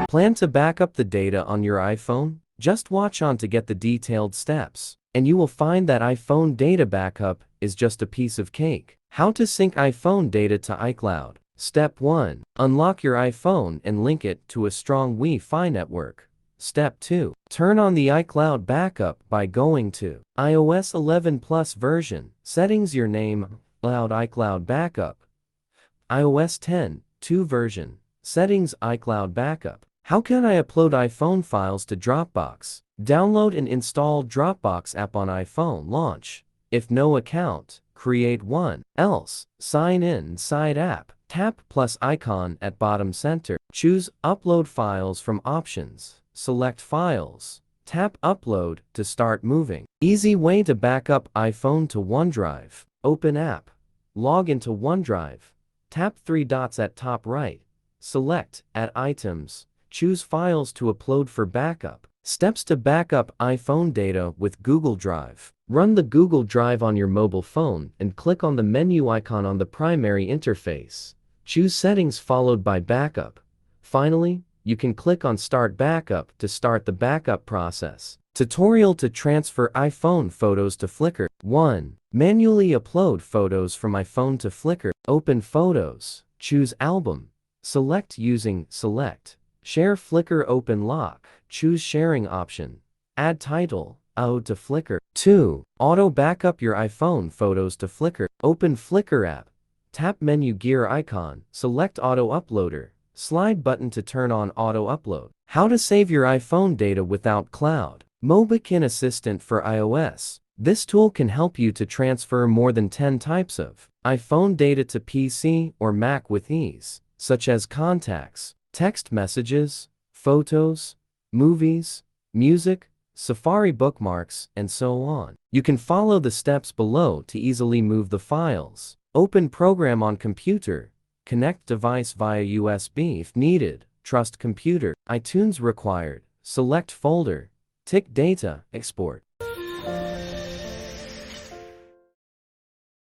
Plan to back up the data on your iPhone? Just watch on to get the detailed steps, and you will find that iPhone data backup is just a piece of cake. How to sync iPhone data to iCloud. Step 1. Unlock your iPhone and link it to a strong Wi-Fi network. Step 2. Turn on the iCloud backup by going to iOS 11 Plus version, settings, your name, iCloud backup. iOS 10.2 version, settings, iCloud backup. How can I upload iPhone files to Dropbox? Download and install Dropbox app on iPhone. Launch. If no account, create one. Else, sign in inside app. Tap plus icon at bottom center. Choose Upload Files from options. Select Files. Tap Upload to start moving. Easy way to back up iPhone to OneDrive. Open app. Log into OneDrive. Tap three dots at top right. Select Add Items. Choose Files to upload for backup. Steps to back up iPhone data with Google Drive. Run the Google Drive on your mobile phone and click on the menu icon on the primary interface. Choose Settings followed by Backup. Finally, you can click on Start Backup to start the backup process. Tutorial to transfer iPhone photos to Flickr. 1. Manually upload photos from iPhone to Flickr. Open Photos. Choose Album. Select using Select. Share Flickr. Open Lock. Choose Sharing option. Add title, Ode to Flickr. 2. Auto backup your iPhone photos to Flickr. Open Flickr app. Tap menu gear icon. Select Auto Uploader. Slide button to turn on Auto Upload. How to save your iPhone data without cloud. Mobikin Assistant for iOS. This tool can help you to transfer more than 10 types of iPhone data to PC or Mac with ease, such as contacts, text messages, photos, movies, music, Safari bookmarks, and so on. You can follow the steps below to easily move the files. Open program on computer. Connect device via USB if needed. Trust computer. iTunes required. Select folder. Tick data. Export.